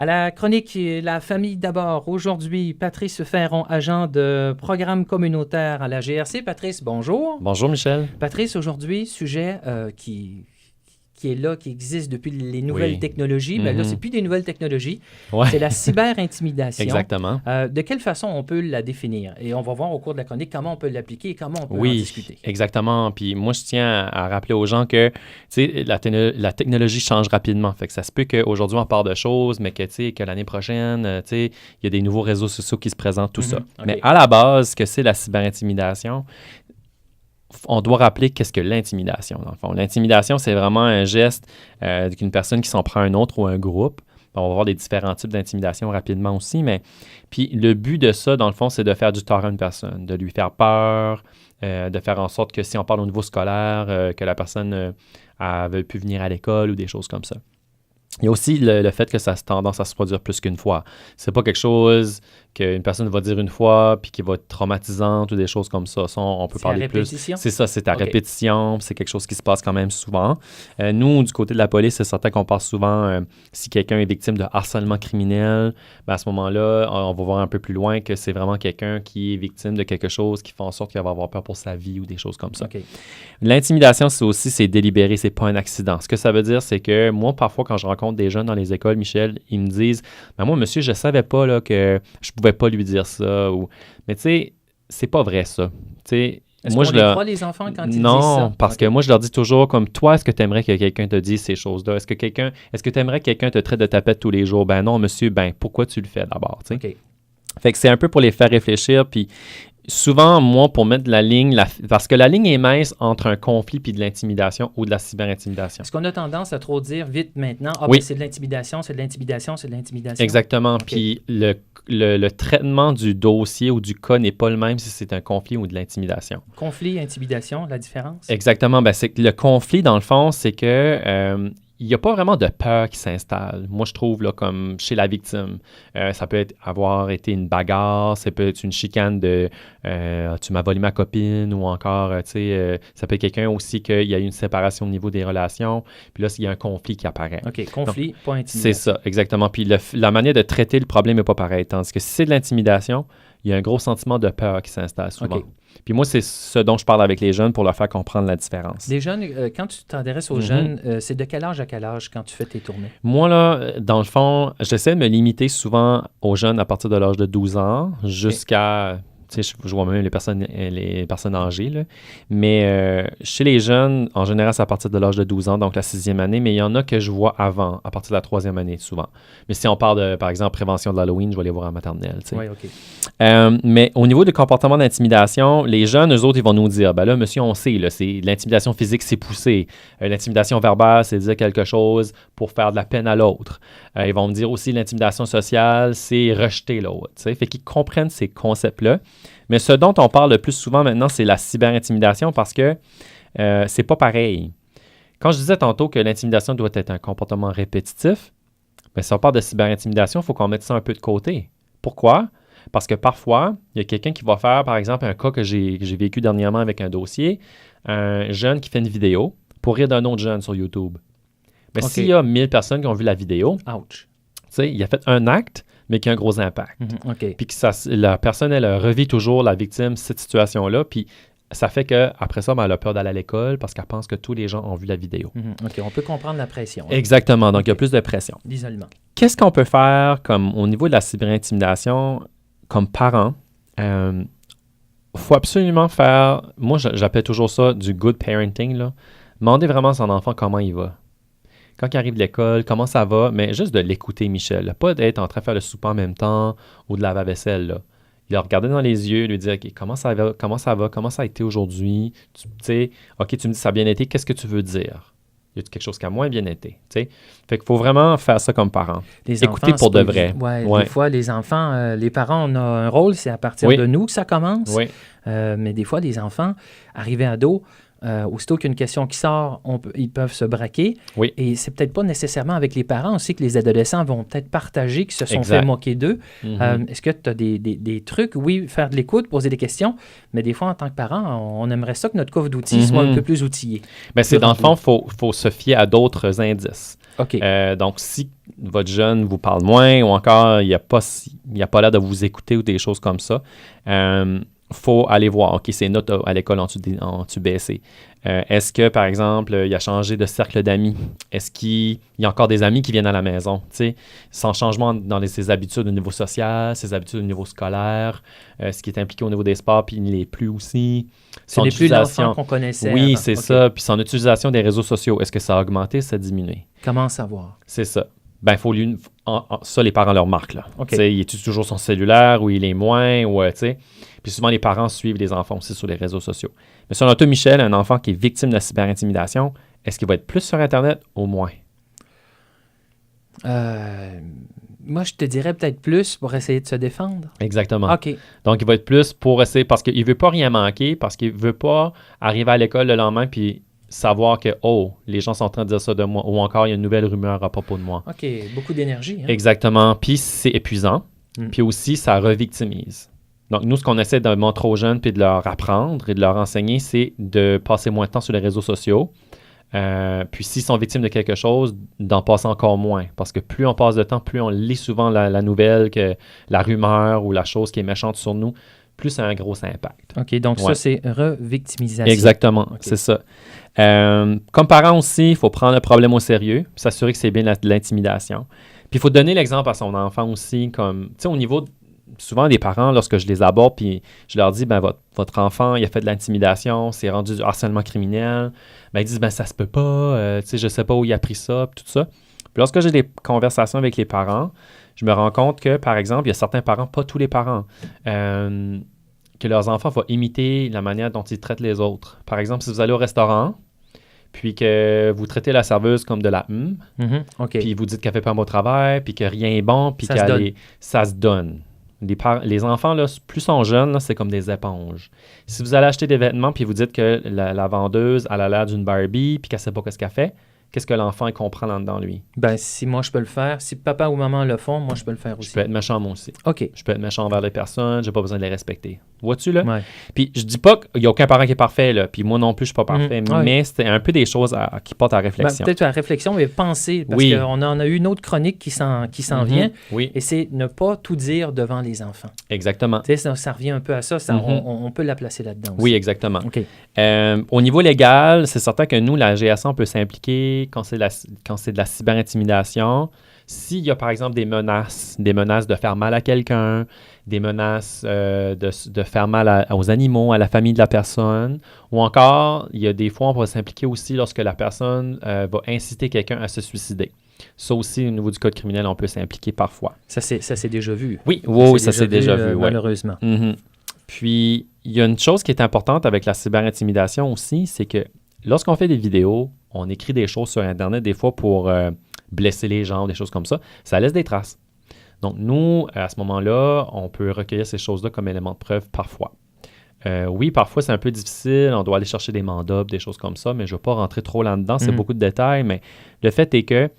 À la chronique La famille d'abord, aujourd'hui, Patrice Ferron, agent de programme communautaire à la GRC. Patrice, bonjour. Bonjour Michel. Patrice, aujourd'hui, sujet qui est là, qui existe depuis les nouvelles technologies. Ben là, c'est plus des nouvelles technologies, c'est la cyber-intimidation. Exactement. De quelle façon on peut la définir? Et on va voir au cours de la chronique comment on peut l'appliquer et comment on peut en discuter. Exactement. Puis moi, je tiens à rappeler aux gens que la technologie change rapidement. Fait que ça se peut qu'aujourd'hui, on parle de choses, mais que l'année prochaine, il y a des nouveaux réseaux sociaux qui se présentent, tout ça. Okay. Mais à la base, ce que c'est la cyber-intimidation, on doit rappeler qu'est-ce que l'intimidation, dans le fond. L'intimidation, c'est vraiment un geste d'une personne qui s'en prend un autre ou un groupe. On va voir des différents types d'intimidation rapidement aussi, mais puis le but de ça, dans le fond, c'est de faire du tort à une personne, de lui faire peur, de faire en sorte que si on parle au niveau scolaire, que la personne ne veut plus venir à l'école ou des choses comme ça. Il y a aussi le fait que ça a tendance à se produire plus qu'une fois. C'est pas quelque chose qu'une personne va dire une fois puis qui va être traumatisante ou des choses comme ça. Ça, on peut parler plus. C'est ça, c'est à répétition. C'est quelque chose qui se passe quand même souvent. Nous, du côté de la police, c'est certain qu'on parle souvent si quelqu'un est victime de harcèlement criminel, ben à ce moment-là, on va voir un peu plus loin que c'est vraiment quelqu'un qui est victime de quelque chose qui fait en sorte qu'il va avoir peur pour sa vie ou des choses comme ça. L'intimidation, c'est délibéré, c'est pas un accident. Ce que ça veut dire, c'est que moi, parfois, quand je rencontre des jeunes dans les écoles, Michel, ils me disent « moi, monsieur, je savais pas là, que je pouvais pas lui dire ça. » Mais tu sais, c'est pas vrai, ça. Est-ce qu'on les croit, les enfants, quand ils disent ça? Non, parce que moi, je leur dis toujours comme toi, est-ce que tu aimerais que quelqu'un te dise ces choses-là? Est-ce que tu aimerais que quelqu'un te traite de tapette tous les jours? Ben non, monsieur, pourquoi tu le fais d'abord? Fait que c'est un peu pour les faire réfléchir, puis souvent, moi, pour mettre la ligne, parce que la ligne est mince entre un conflit puis de l'intimidation ou de la cyber-intimidation. Est-ce qu'on a tendance à trop dire vite maintenant, c'est de l'intimidation, c'est de l'intimidation, c'est de l'intimidation? Exactement. Puis le traitement du dossier ou du cas n'est pas le même si c'est un conflit ou de l'intimidation. Conflit, intimidation, la différence? Exactement. C'est que le conflit, dans le fond, c'est que il n'y a pas vraiment de peur qui s'installe. Moi, je trouve, là, comme chez la victime. Ça peut avoir été une bagarre, ça peut être une chicane de tu m'as volé ma copine, ou encore, ça peut être quelqu'un aussi qu'il y a eu une séparation au niveau des relations, puis là, il y a un conflit qui apparaît. OK, conflit, donc, pas intimidation. C'est ça, exactement. Puis la manière de traiter le problème n'est pas pareille. Tandis que si c'est de l'intimidation, il y a un gros sentiment de peur qui s'installe souvent. Okay. Puis moi, c'est ce dont je parle avec les jeunes pour leur faire comprendre la différence. Les jeunes, quand tu t'intéresses aux jeunes, c'est de quel âge à quel âge quand tu fais tes tournées? Moi, là, dans le fond, j'essaie de me limiter souvent aux jeunes à partir de l'âge de 12 ans jusqu'à... Je vois même les personnes âgées, là. Mais chez les jeunes, en général, c'est à partir de l'âge de 12 ans, donc la 6e année, mais il y en a que je vois avant, à partir de la 3e année, souvent. Mais si on parle de, par exemple, prévention de l'Halloween, je vais les voir en maternelle. Oui, OK. Mais au niveau du comportement d'intimidation, les jeunes, eux autres, ils vont nous dire, là, monsieur, on sait, là, l'intimidation physique, c'est poussé. L'intimidation verbale, c'est dire quelque chose pour faire de la peine à l'autre. Ils vont me dire aussi, l'intimidation sociale, c'est rejeter l'autre. Fait qu'ils comprennent ces concepts-là. Mais ce dont on parle le plus souvent maintenant, c'est la cyber-intimidation parce que c'est pas pareil. Quand je disais tantôt que l'intimidation doit être un comportement répétitif, si on parle de cyber-intimidation, il faut qu'on mette ça un peu de côté. Pourquoi? Parce que parfois, il y a quelqu'un qui va faire, par exemple, un cas que j'ai vécu dernièrement avec un dossier, un jeune qui fait une vidéo pour rire d'un autre jeune sur YouTube. Mais s'il y a 1000 personnes qui ont vu la vidéo, il a fait un acte, mais qui a un gros impact. Puis que la personne, elle revit toujours, la victime, cette situation-là, puis ça fait qu'après ça, elle a peur d'aller à l'école parce qu'elle pense que tous les gens ont vu la vidéo. OK, on peut comprendre la pression. Hein? Exactement, donc il y a plus de pression. L'isolement. Qu'est-ce qu'on peut faire comme au niveau de la cyber-intimidation comme parent? Il faut absolument faire, moi j'appelle toujours ça du good parenting, là. Demandez vraiment à son enfant comment il va. Quand il arrive de l'école, comment ça va, mais juste de l'écouter, Michel. Là. Pas d'être en train de faire le souper en même temps ou de laver la vaisselle. Là. Le regarder dans les yeux, lui dire okay, comment ça va, comment ça a été aujourd'hui. Tu sais, OK, tu me dis ça a bien été, qu'est-ce que tu veux dire? Y a quelque chose qui a moins bien été? T'sais? Fait qu'il faut vraiment faire ça comme parent. Écouter pour de vrai. Des fois, les enfants, les parents, on a un rôle, c'est à partir de nous que ça commence. Oui. Mais des fois, les enfants, arrivés ados, aussitôt qu'une question qui sort, ils peuvent se braquer. Oui. Et c'est peut-être pas nécessairement avec les parents. On sait que les adolescents vont peut-être partager qu'ils se sont fait moquer d'eux. Est-ce que tu as des trucs? Oui, faire de l'écoute, poser des questions, mais des fois, en tant que parent, on aimerait ça que notre coffre d'outils soit un peu plus outillé. Bien, c'est dans le fond, il faut se fier à d'autres indices. OK. Donc, si votre jeune vous parle moins ou encore il n'y a pas l'air de vous écouter ou des choses comme ça, faut aller voir, OK, ses notes à l'école ont-tu baissé? Est-ce que, par exemple, il a changé de cercle d'amis? Est-ce qu'il y a encore des amis qui viennent à la maison? T'sais, sans changement dans ses habitudes au niveau social, ses habitudes au niveau scolaire, ce qui est impliqué au niveau des sports, puis il ne l'est plus aussi. Ce n'est plus l'enfant qu'on connaissait. Oui, c'est ça. Puis son utilisation des réseaux sociaux, est-ce que ça a augmenté, ça a diminué? Comment savoir? C'est ça. Ben, il faut ça, les parents leur marquent, là. Okay. Il étudie toujours son cellulaire ou il est moins, ou, puis souvent, les parents suivent les enfants aussi sur les réseaux sociaux. Mais selon toi, Michel, un enfant qui est victime de la cyberintimidation, est-ce qu'il va être plus sur Internet ou moins? Moi, je te dirais peut-être plus pour essayer de se défendre. Exactement. OK. Donc, il va être plus pour essayer, parce qu'il ne veut pas rien manquer, parce qu'il ne veut pas arriver à l'école le lendemain puis savoir que, les gens sont en train de dire ça de moi, ou encore il y a une nouvelle rumeur à propos de moi. OK, beaucoup d'énergie. Hein? Exactement. Puis c'est épuisant. Puis aussi, ça revictimise. Donc, nous, ce qu'on essaie de montrer aux jeunes puis de leur apprendre et de leur enseigner, c'est de passer moins de temps sur les réseaux sociaux. Puis s'ils sont victimes de quelque chose, d'en passer encore moins. Parce que plus on passe de temps, plus on lit souvent la nouvelle, que la rumeur ou la chose qui est méchante sur nous, plus ça a un gros impact. OK, donc ça, c'est revictimisation. Exactement, c'est ça. Comme parent aussi, il faut prendre le problème au sérieux, puis s'assurer que c'est bien de l'intimidation. Puis il faut donner l'exemple à son enfant aussi, comme, tu sais, au niveau souvent des parents, lorsque je les aborde, puis je leur dis, votre enfant, il a fait de l'intimidation, c'est rendu du harcèlement criminel, ils disent, ça se peut pas, je sais pas où il a pris ça, puis tout ça. Puis lorsque j'ai des conversations avec les parents, je me rends compte que, par exemple, il y a certains parents, pas tous les parents, que leurs enfants vont imiter la manière dont ils traitent les autres. Par exemple, si vous allez au restaurant, puis que vous traitez la serveuse comme de la OK. Puis vous dites qu'elle fait pas un beau travail, puis que rien est bon, puis ça se donne. Les enfants, là, plus ils sont jeunes, là, c'est comme des éponges. Si vous allez acheter des vêtements, puis vous dites que la vendeuse, elle a l'air d'une Barbie, puis qu'elle ne sait pas ce qu'elle fait, qu'est-ce que l'enfant il comprend là-dedans, lui? Si moi, je peux le faire, si papa ou maman le font, moi, je peux le faire aussi. Je peux être méchant, moi aussi. OK. Je peux être méchant envers les personnes, j'ai pas besoin de les respecter. Vois-tu, là? Ouais. Puis je dis pas qu'il n'y a aucun parent qui est parfait, là, puis moi non plus, je suis pas parfait, mais c'est un peu des choses qui portent à réflexion. Peut-être à réflexion, mais penser, parce qu'on en a eu une autre chronique qui s'en vient, et c'est ne pas tout dire devant les enfants. Exactement. Tu sais, ça revient un peu à ça, on peut la placer là-dedans aussi. Oui, exactement. OK. Au niveau légal, c'est certain que nous, la GSA, on peut s'impliquer quand c'est de la cyberintimidation. S'il y a, par exemple, des menaces de faire mal à quelqu'un, des menaces de faire mal aux animaux, à la famille de la personne, ou encore, il y a des fois, on pourrait s'impliquer aussi lorsque la personne va inciter quelqu'un à se suicider. Ça aussi, au niveau du code criminel, on peut s'impliquer parfois. Ça, c'est déjà vu. Oui, ça c'est déjà vu. Malheureusement. Mm-hmm. Puis, il y a une chose qui est importante avec la cyberintimidation aussi, c'est que lorsqu'on fait des vidéos, on écrit des choses sur Internet, des fois pour blesser les gens, des choses comme ça, ça laisse des traces. Donc, nous, à ce moment-là, on peut recueillir ces choses-là comme éléments de preuve parfois. Oui, parfois, c'est un peu difficile, on doit aller chercher des mandats, des choses comme ça, mais je ne vais pas rentrer trop là-dedans, c'est beaucoup de détails, mais le fait est que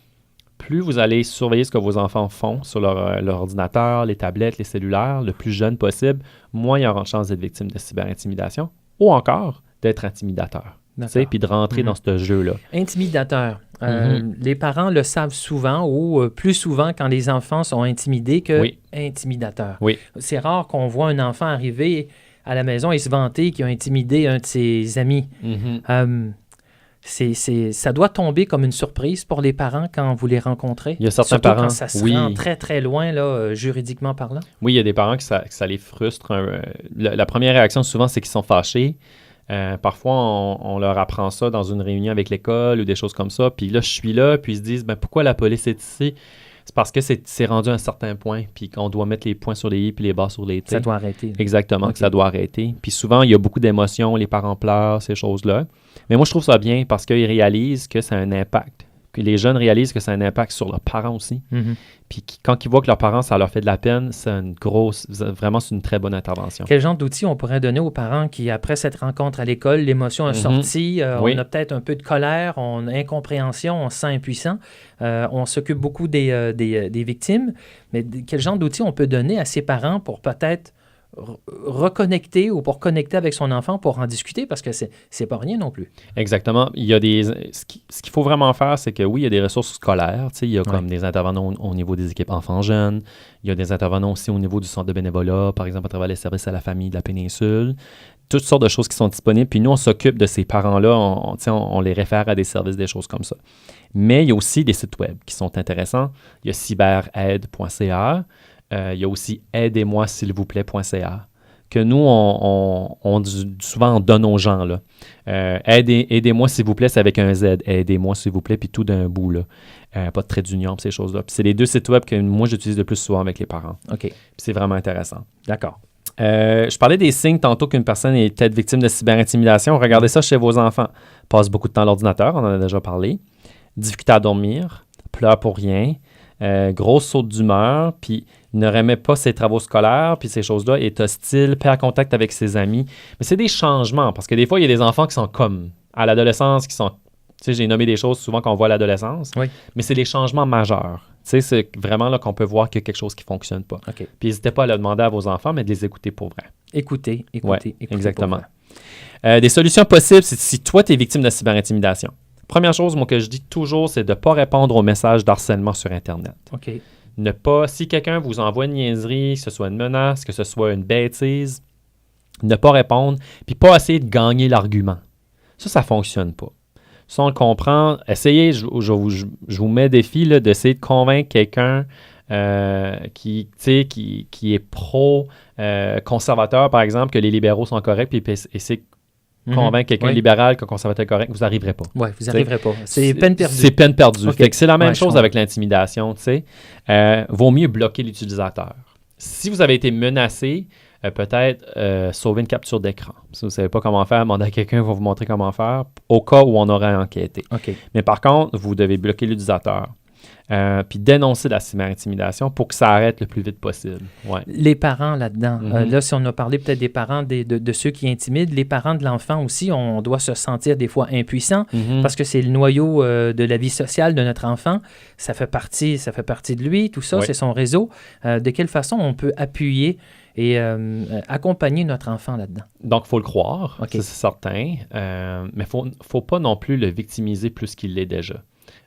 plus vous allez surveiller ce que vos enfants font sur leur ordinateur, les tablettes, les cellulaires, le plus jeune possible, moins il y aura de chance d'être victime de cyberintimidation ou encore d'être intimidateur. Puis de rentrer dans ce jeu-là. Intimidateur. Les parents le savent souvent ou plus souvent quand les enfants sont intimidés que intimidateurs. Oui. C'est rare qu'on voit un enfant arriver à la maison et se vanter qu'il a intimidé un de ses amis. Ça doit tomber comme une surprise pour les parents quand vous les rencontrez. Il y a certains surtout parents, quand ça se rend très, très loin, là, juridiquement parlant. Oui, il y a des parents que ça les frustre. La première réaction, souvent, c'est qu'ils sont fâchés. Parfois, on leur apprend ça dans une réunion avec l'école ou des choses comme ça. Puis là, je suis là, puis ils se disent, pourquoi la police est ici? C'est parce que c'est rendu à un certain point, puis qu'on doit mettre les points sur les i puis les bas sur les t. Ça doit arrêter. Exactement, que ça doit arrêter. Puis souvent, il y a beaucoup d'émotions, les parents pleurent, ces choses-là. Mais moi, je trouve ça bien parce qu'ils réalisent que ça a un impact. Que les jeunes réalisent que ça a un impact sur leurs parents aussi. Puis quand ils voient que leurs parents, ça leur fait de la peine, vraiment, c'est une très bonne intervention. Quel genre d'outils on pourrait donner aux parents qui, après cette rencontre à l'école, l'émotion est sortie, on a peut-être un peu de colère, on a incompréhension, on se sent impuissant, on s'occupe beaucoup des victimes, mais quel genre d'outils on peut donner à ces parents pour peut-être reconnecter ou pour connecter avec son enfant pour en discuter parce que c'est pas rien non plus. Exactement. Il y a ce qu'il faut vraiment faire, c'est que oui, il y a des ressources scolaires. Il y a comme des intervenants au niveau des équipes enfants-jeunes. Il y a des intervenants aussi au niveau du centre de bénévolat, par exemple à travers les services à la famille de la péninsule. Toutes sortes de choses qui sont disponibles. Puis nous, on s'occupe de ces parents-là. On les réfère à des services, des choses comme ça. Mais il y a aussi des sites web qui sont intéressants. Il y a cyberaide.ca. Il y a aussi aidez-moi s'il vous plaît.ca que nous, souvent, on donne aux gens. Là. Aidez-moi s'il vous plaît, c'est avec un Z. Aidez-moi s'il vous plaît, puis tout d'un bout. Là. Pas de trait d'union, ces choses-là. Puis c'est les 2 sites web que moi, j'utilise le plus souvent avec les parents. OK. Puis c'est vraiment intéressant. D'accord. Je parlais des signes tantôt qu'une personne est peut-être victime de cyberintimidation. Regardez ça chez vos enfants. Passe beaucoup de temps à l'ordinateur, on en a déjà parlé. Difficulté à dormir, pleure pour rien, grosse saute d'humeur, puis ne remet pas ses travaux scolaires, puis ces choses-là, est hostile, perd contact avec ses amis. Mais c'est des changements, parce que des fois, il y a des enfants qui sont comme à l'adolescence, qui sont, tu sais, j'ai nommé des choses souvent qu'on voit à l'adolescence, mais c'est des changements majeurs. Tu sais, c'est vraiment là qu'on peut voir qu'il y a quelque chose qui ne fonctionne pas. Okay. Puis n'hésitez pas à le demander à vos enfants, mais de les écouter pour vrai. Écoutez. Exactement. Des solutions possibles, c'est si toi, tu es victime de cyberintimidation. Première chose, moi, que je dis toujours, c'est de ne pas répondre aux messages d'harcèlement sur Internet. OK. Ne pas, si quelqu'un vous envoie une niaiserie, que ce soit une menace, que ce soit une bêtise, ne pas répondre, puis pas essayer de gagner l'argument. Ça ne fonctionne pas. Ça, on le comprend. Essayez, je vous mets défi là, d'essayer de convaincre quelqu'un qui est pro-conservateur, par exemple, que les libéraux sont corrects, puis essayer de convaincre quelqu'un libéral qu'un conservateur est correct, vous n'arriverez pas. Oui, vous n'arriverez pas. C'est peine perdue. C'est peine perdue. Okay. C'est la même chose avec l'intimidation. Vaut mieux bloquer l'utilisateur. Si vous avez été menacé, peut-être sauver une capture d'écran. Si vous ne savez pas comment faire, demandez à quelqu'un qui va vous montrer comment faire au cas où on aurait enquêté. Okay. Mais par contre, vous devez bloquer l'utilisateur. Puis dénoncer la cyberintimidation pour que ça arrête le plus vite possible. Ouais. Les parents là-dedans. Là, si on a parlé peut-être des parents de ceux qui intimident, les parents de l'enfant aussi, on doit se sentir des fois impuissant parce que c'est le noyau de la vie sociale de notre enfant. Ça fait partie de lui, tout ça, c'est son réseau. De quelle façon on peut appuyer et accompagner notre enfant là-dedans? Donc, il faut le croire, c'est certain. Mais il ne faut pas non plus le victimiser plus qu'il l'est déjà.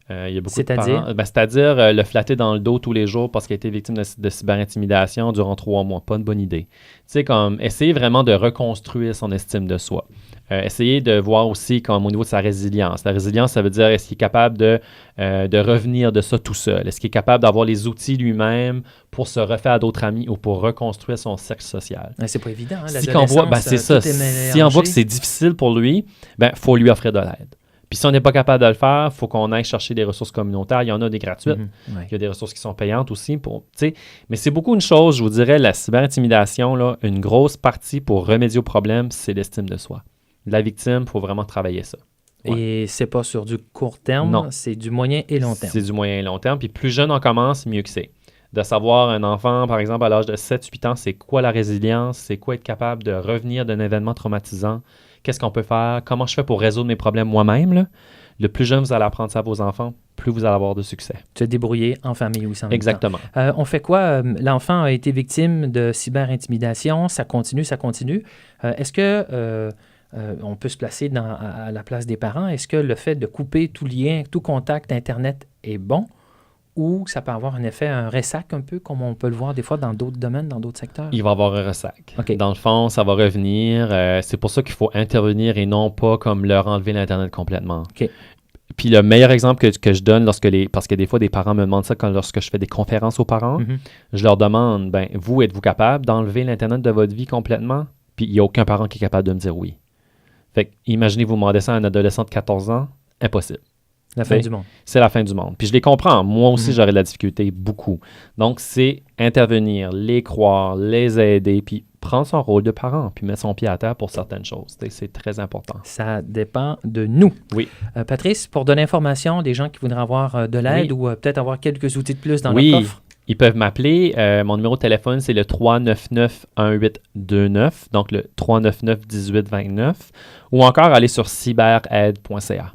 Il y a beaucoup de parents, c'est-à-dire le flatter dans le dos tous les jours parce qu'il a été victime de cyberintimidation durant 3 mois. Pas une bonne idée. Tu sais, comme essayer vraiment de reconstruire son estime de soi. Essayer de voir aussi comme au niveau de sa résilience. La résilience, ça veut dire est-ce qu'il est capable de revenir de ça tout seul? Est-ce qu'il est capable d'avoir les outils lui-même pour se refaire à d'autres amis ou pour reconstruire son cercle social? C'est pas évident. Hein, si on voit, c'est ça. Si on voit que c'est difficile pour lui, il faut lui offrir de l'aide. Puis si on n'est pas capable de le faire, il faut qu'on aille chercher des ressources communautaires. Il y en a des gratuites. Il y a des ressources qui sont payantes aussi. Mais c'est beaucoup une chose, je vous dirais, la cyberintimidation, là, une grosse partie pour remédier au problème, c'est l'estime de soi. La victime, il faut vraiment travailler ça. Ouais. Et c'est pas sur du court terme, c'est du moyen et long terme. C'est du moyen et long terme. Puis plus jeune on commence, mieux que c'est. De savoir un enfant, par exemple, à l'âge de 7-8 ans, c'est quoi la résilience, c'est quoi être capable de revenir d'un événement traumatisant, qu'est-ce qu'on peut faire, comment je fais pour résoudre mes problèmes moi-même. Là. Le plus jeune vous allez apprendre ça à vos enfants, plus vous allez avoir de succès. Se débrouiller en famille aussi en même temps. Exactement. On fait quoi? L'enfant a été victime de cyberintimidation, ça continue. Est-ce que on peut se placer à la place des parents? Est-ce que le fait de couper tout lien, tout contact Internet est bon? Ou ça peut avoir un ressac un peu, comme on peut le voir des fois dans d'autres domaines, dans d'autres secteurs? Il va avoir un ressac. Okay. Dans le fond, ça va revenir. C'est pour ça qu'il faut intervenir et non pas comme leur enlever l'Internet complètement. Okay. Puis le meilleur exemple que je donne, parce que des fois des parents me demandent ça lorsque je fais des conférences aux parents, je leur demande, vous, êtes-vous capable d'enlever l'Internet de votre vie complètement? Puis il n'y a aucun parent qui est capable de me dire oui. Fait que, imaginez, vous demandez ça à un adolescent de 14 ans, impossible. La fin du monde. C'est la fin du monde. Puis je les comprends. Moi aussi, j'aurais de la difficulté, beaucoup. Donc, c'est intervenir, les croire, les aider, puis prendre son rôle de parent, puis mettre son pied à terre pour certaines choses. C'est très important. Ça dépend de nous. Oui. Patrice, pour de l'information, des gens qui voudraient avoir de l'aide ou peut-être avoir quelques outils de plus dans leur coffre? Ils peuvent m'appeler. Mon numéro de téléphone, c'est le 399-1829, donc le 399-1829, ou encore aller sur cyberaide.ca.